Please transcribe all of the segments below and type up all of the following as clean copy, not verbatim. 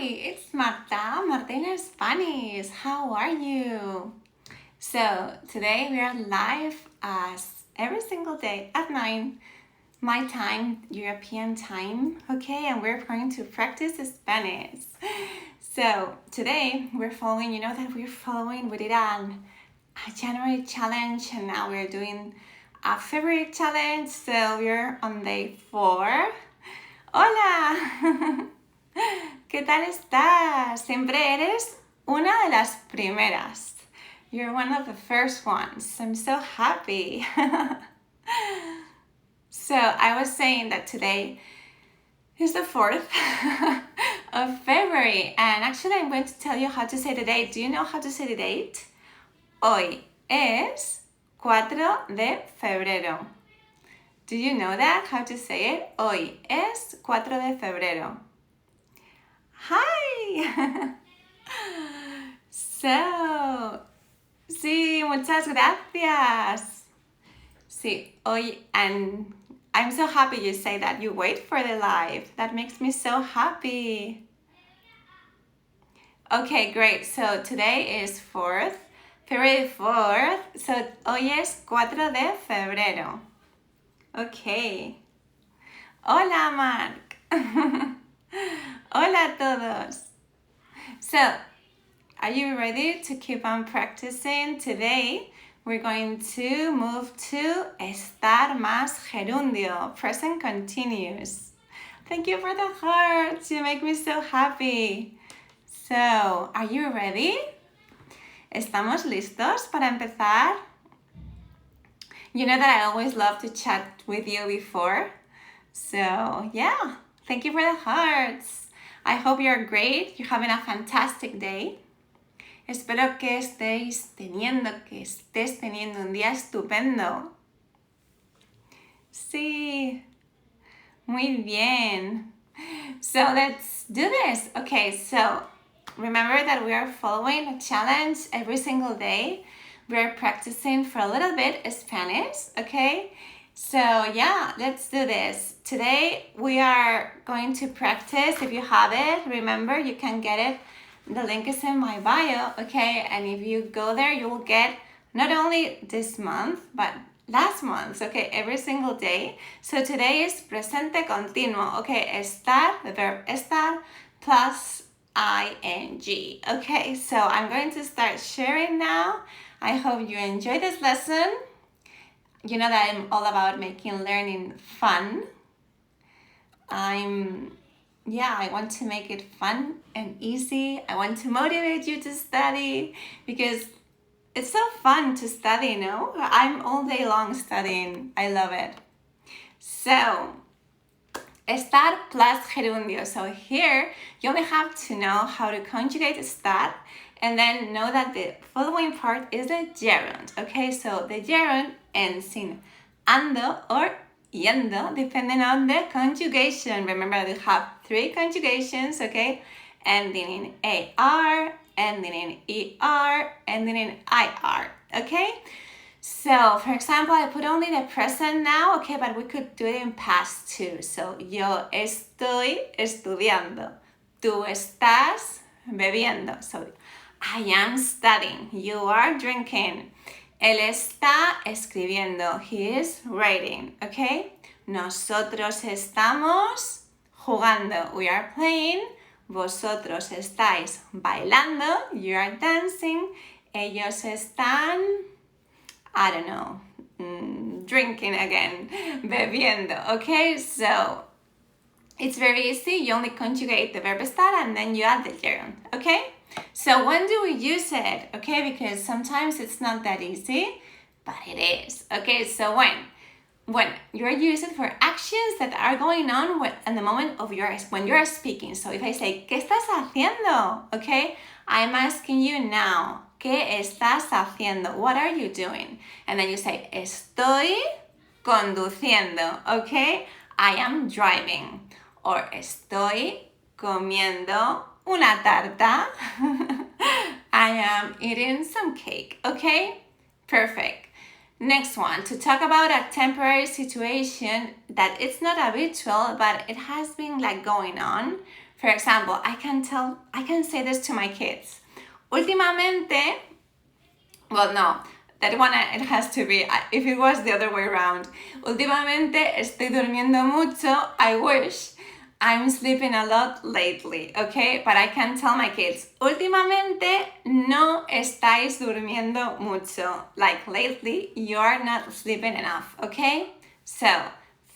it's Marta in Spanish. How are you? So today we are live as every single day at 9 my time, European time, okay? And we're going to practice Spanish. So today we're following, we did a January challenge and now we're doing a February challenge. So we're on day 4. Hola! ¿Qué tal estás? Siempre eres una de las primeras. You're one of the first ones. I'm so happy. So I was saying that today is the 4th of February. And actually I'm going to tell you how to say the date. Do you know how to say the date? Hoy es 4 de febrero. Do you know that? How to say it? Hoy es 4 de febrero. Hi! So, sí, muchas gracias. Sí, hoy, and I'm so happy you say that. You wait for the live. That makes me so happy. Okay, great. So today is 4th, February 4th. So hoy es 4 de febrero. Okay. Hola, Mark. Hola a todos. So, are you ready to keep on practicing? Today, we're going to move to estar más gerundio, present continuous. Thank you for the hearts. You make me so happy. So, are you ready? ¿Estamos listos para empezar? You know that I always love to chat with you before. So, yeah. Thank you for the hearts. I hope you're great. You're having a fantastic day. Espero que estés teniendo un día estupendo. Sí. Muy bien. So let's do this. Okay, so remember that we are following a challenge every single day. We are practicing for a little bit Spanish, okay? So yeah, let's do this. Today we are going to practice. If you have it, remember you can get it. The link is in my bio, okay? And if you go there, you will get not only this month, but last month, okay? Every single day. So today is presente continuo, okay? Estar, the verb estar, plus ing, okay? So I'm going to start sharing now. I hope you enjoy this lesson. You know that I'm all about making learning fun. I want to make it fun and easy. I want to motivate you to study because it's so fun to study, no? I'm all day long studying. I love it. So, estar plus gerundio. So here, you only have to know how to conjugate estar and then know that the following part is the gerund, okay? So the gerund ends in ando or yendo, depending on the conjugation. Remember, we have 3 conjugations, okay? Ending in AR, ending in ER, ending in IR, okay? So, for example, I put only the present now, okay? But we could do it in past too. So, yo estoy estudiando. Tú estás bebiendo. So, I am studying. You are drinking. Él está escribiendo. He is writing. Okay? Nosotros estamos jugando. We are playing. Vosotros estáis bailando. You are dancing. Ellos están, I don't know, drinking again. Bebiendo. Okay? So, it's very easy. You only conjugate the verb estar and then you add the gerund. Okay? So when do we use it? Okay, because sometimes it's not that easy, but it is. Okay, so when you're using it for actions that are going on in the moment of when you're speaking. So if I say, ¿qué estás haciendo? Okay, I'm asking you now, ¿qué estás haciendo? What are you doing? And then you say, estoy conduciendo. Okay, I am driving. Or estoy comiendo una tarta. I am eating some cake, okay? Perfect. Next one, to talk about a temporary situation that it's not habitual, but it has been like going on. For example, I can say this to my kids. Últimamente, well, no, that one it has to be, if it was the other way around. Últimamente estoy durmiendo mucho. I wish. I'm sleeping a lot lately, okay? But I can tell my kids, últimamente no estáis durmiendo mucho. Like lately, you are not sleeping enough, okay? So,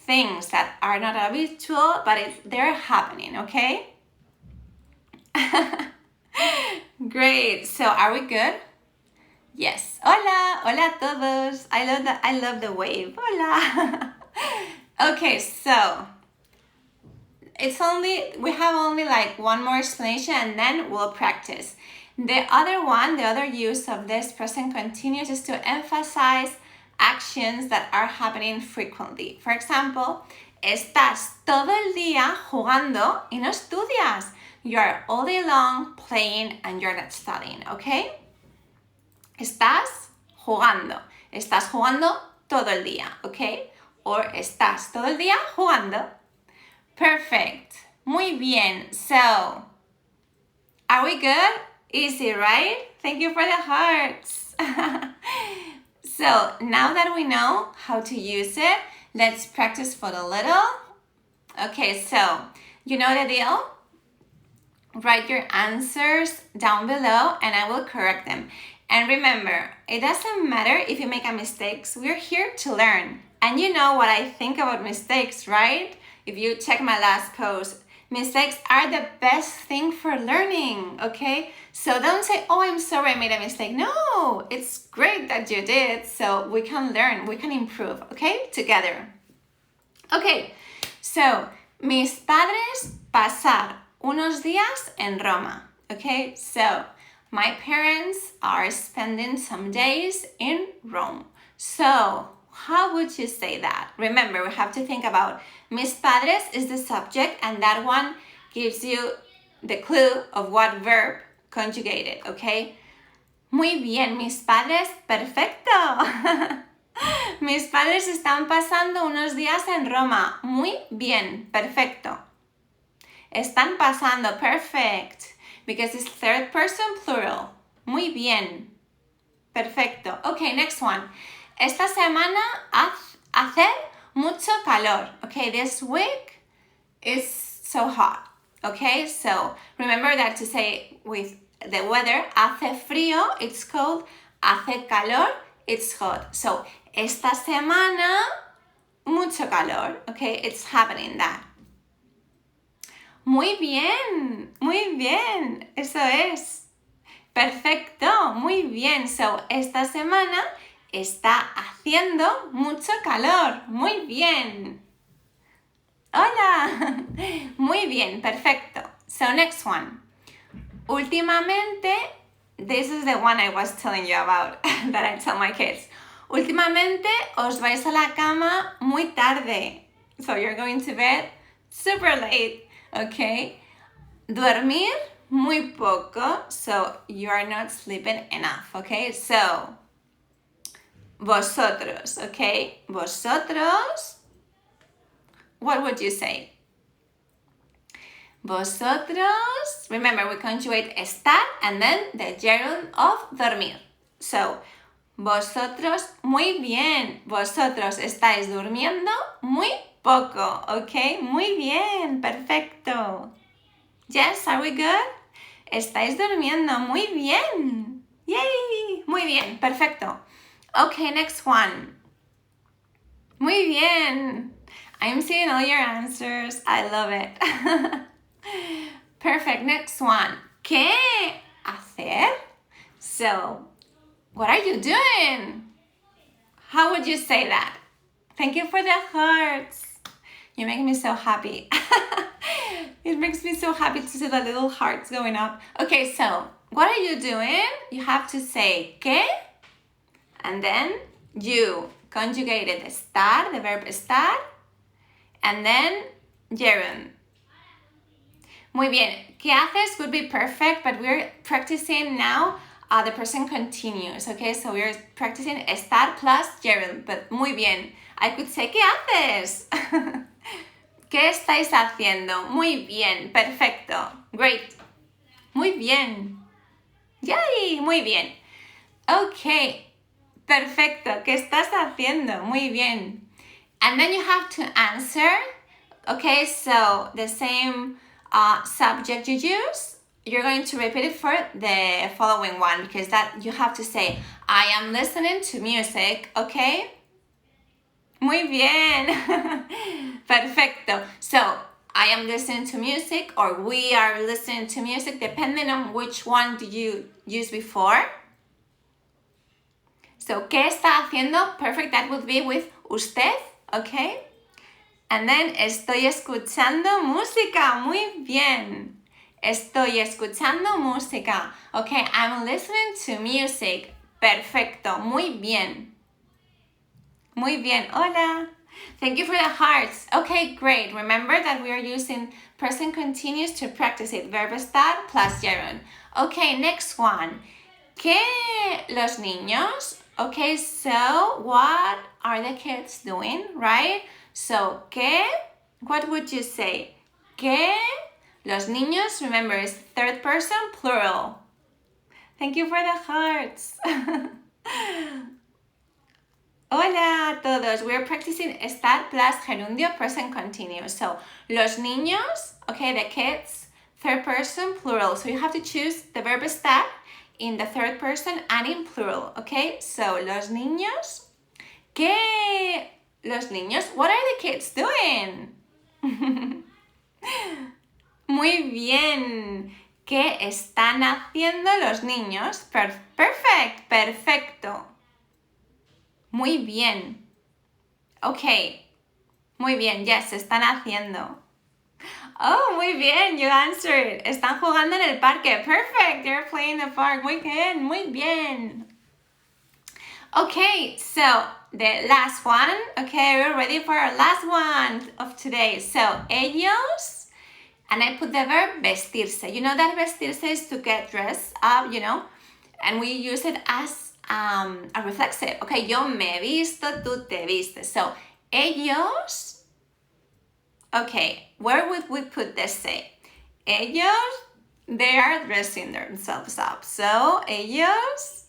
things that are not habitual, but they're happening, okay? Great. So, are we good? Yes. Hola, hola a todos. I love the wave. Hola. Okay, so we have only like one more explanation and then we'll practice. The other use of this present continuous is to emphasize actions that are happening frequently. For example, estás todo el día jugando y no estudias. You are all day long playing and you're not studying, okay? Estás jugando. Estás jugando todo el día, okay? Or estás todo el día jugando. Perfect. Muy bien. So, are we good? Easy, right? Thank you for the hearts. So, now that we know how to use it, let's practice for a little. Okay, so, you know the deal? Write your answers down below and I will correct them. And remember, it doesn't matter if you make a mistake. We're here to learn. And you know what I think about mistakes, right? If you check my last post, mistakes are the best thing for learning, okay? So don't say, oh, I'm sorry I made a mistake. No, it's great that you did. So we can learn, we can improve, okay? Together. Okay, so mis padres pasar unos días en Roma, okay? So my parents are spending some days in Rome. So how would you say that? Remember, we have to think about mis padres is the subject and that one gives you the clue of what verb conjugated, okay? Muy bien, mis padres, perfecto. Mis padres están pasando unos días en Roma. Muy bien, perfecto. Están pasando, perfect. Because it's third person plural. Muy bien. Perfecto. Okay, next one. Esta semana hace mucho calor. Okay, this week is so hot. Okay, so remember that to say with the weather, hace frío, it's cold. Hace calor, it's hot. So, esta semana, mucho calor. Okay, it's happening that. Muy bien, eso es. Perfecto, muy bien. So, esta semana está haciendo mucho calor. Muy bien. Hola. Muy bien, perfecto. So, next one. Últimamente, this is the one I was telling you about, that I tell my kids. Últimamente, os vais a la cama muy tarde. So, you're going to bed super late. Okay, dormir muy poco, so you are not sleeping enough, okay? So, vosotros, okay? Vosotros, what would you say? Vosotros, remember we conjugate estar and then the gerund of dormir. So, vosotros, muy bien, vosotros estáis durmiendo muy poco, okay? Muy bien, perfecto. Yes, are we good? Estáis durmiendo muy bien. Yay, muy bien, perfecto. Okay, next one. Muy bien. I'm seeing all your answers. I love it. Perfect, next one. ¿Qué hacer? So, what are you doing? How would you say that? Thank you for the hearts. You make me so happy. It makes me so happy to see the little hearts going up. Okay, so what are you doing? You have to say ¿qué? And then you conjugated estar, the verb estar, and then gerund. Muy bien. ¿Qué haces? Could be perfect, but we're practicing now the present continuous, okay? So we're practicing estar plus gerund, but muy bien. I could say ¿qué haces? ¿Qué estáis haciendo? Muy bien, perfecto. Great. Muy bien. Yay, muy bien. Okay, perfecto. ¿Qué estás haciendo? Muy bien. And then you have to answer. Okay, so the same subject you use, you're going to repeat it for the following one because that you have to say, I am listening to music, okay? Muy bien. Perfecto. So, I am listening to music or we are listening to music depending on which one do you use before. So, ¿qué está haciendo? Perfect, that would be with usted, okay? And then, estoy escuchando música. Muy bien. Estoy escuchando música. Okay, I'm listening to music. Perfecto. Muy bien. Muy bien. Hola. Thank you for the hearts. Okay, great. Remember that we are using present continuous to practice it. Verb estar plus gerund. Okay, next one. ¿Qué los niños? Okay, so what are the kids doing, right? So, ¿qué? What would you say? ¿Qué? Los niños, remember, is third person plural. Thank you for the hearts. Hola a todos. We're practicing estar plus gerundio present continuous. So, los niños, okay, the kids, third person plural. So you have to choose the verb estar in the third person and in plural, okay? So, los niños, ¿qué? Los niños, what are the kids doing? Muy bien. ¿Qué están haciendo los niños? Perfect, perfecto. Muy bien. Okay. Muy bien, yes, están haciendo. Oh, muy bien, you answered. Están jugando en el parque. Perfect, they're playing in the park. Muy bien, muy bien. Okay, so the last one. Okay, we're ready for our last one of today. So, ellos, and I put the verb vestirse. You know that vestirse is to get dressed up, you know, and we use it as a reflexive. Okay, yo me visto, tú te vistes. So, ellos, okay, where would we put this say? Ellos, they are dressing themselves up. So, ellos,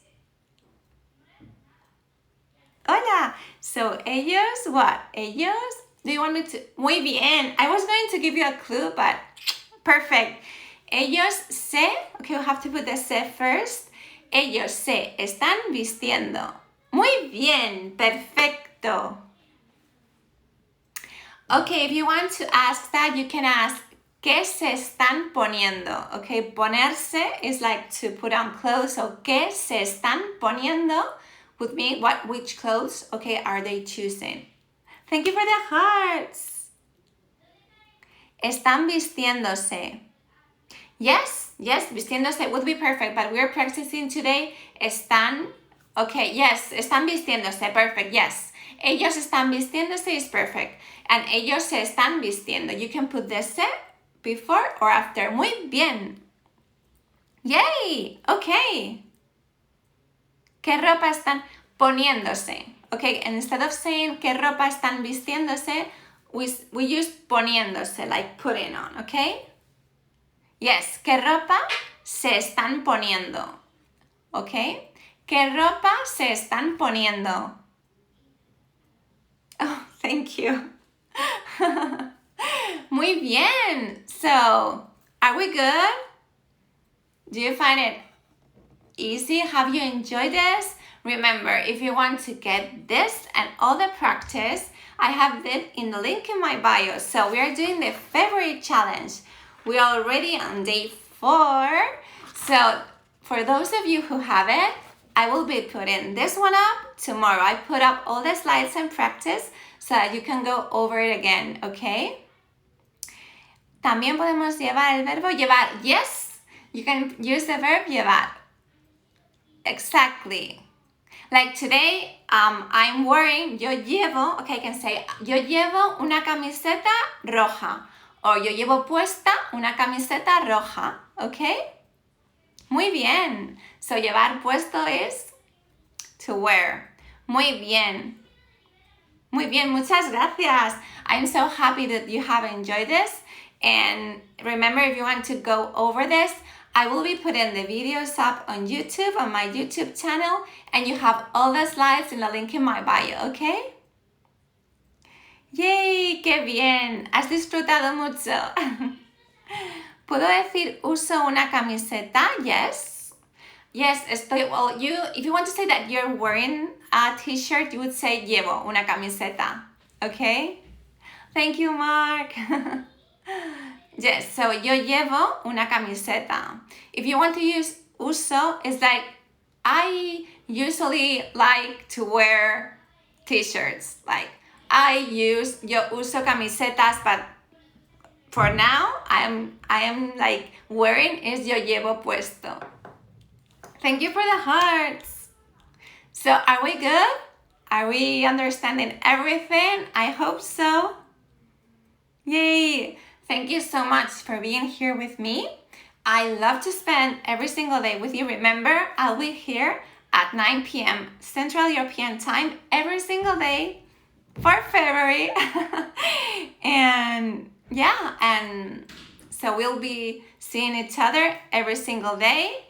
hola. So, ellos, what? Ellos, do you want me to? Muy bien. I was going to give you a clue, but perfect. Ellos se, okay, we have to put the se first. Ellos se están vistiendo. Muy bien. Perfecto. Okay, if you want to ask that, you can ask, ¿qué se están poniendo? Okay, ponerse is like to put on clothes. So, ¿qué se están poniendo? Would mean which clothes, okay, are they choosing? Thank you for the hearts. Están vistiéndose. Yes, vistiéndose would be perfect, but we're practicing today. Están, okay, yes, están vistiéndose, perfect, yes. Ellos están vistiéndose is perfect. And ellos se están vistiendo. You can put the se before or after. Muy bien. Yay, okay. ¿Qué ropa están poniéndose? Okay, and instead of saying ¿qué ropa están vistiéndose? We use poniéndose, like putting on, okay? Yes, ¿qué ropa se están poniendo? Okay? ¿Qué ropa se están poniendo? Oh, thank you. Muy bien. So, are we good? Do you find it easy? Have you enjoyed this? Remember, if you want to get this and all the practice, I have it in the link in my bio. So we are doing the February challenge. We are already on day 4. So for those of you who have it, I will be putting this one up tomorrow. I put up all the slides and practice so that you can go over it again, okay? También podemos llevar el verbo llevar. Yes, you can use the verb llevar. Exactly. Like today, I'm wearing, yo llevo, okay, I can say, yo llevo una camiseta roja. Or yo llevo puesta una camiseta roja, okay? Muy bien. So, llevar puesto is to wear. Muy bien. Muy bien, muchas gracias. I'm so happy that you have enjoyed this. And remember, if you want to go over this, I will be putting the videos up on YouTube, on my YouTube channel, and you have all the slides in the link in my bio, okay? ¡Yay! ¡Qué bien! ¿Has disfrutado mucho? ¿Puedo decir uso una camiseta? Yes. Yes, estoy, well, if you want to say that you're wearing a t-shirt, you would say llevo una camiseta. Okay? Thank you, Mark. Yes, so yo llevo una camiseta. If you want to use uso, it's like I usually like to wear t-shirts. Like yo uso camisetas, but for now I am like wearing is yo llevo puesto. Thank you for the hearts. So are we good? Are we understanding everything? I hope so. Yay! Thank you so much for being here with me. I love to spend every single day with you. Remember, I'll be here at 9 p.m. Central European Time every single day for February. And yeah, and so we'll be seeing each other every single day.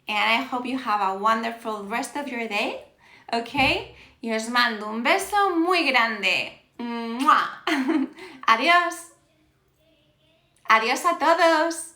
And I hope you have a wonderful rest of your day. Okay? Y os mando un beso muy grande. ¡Mua! Adiós. Adiós a todos.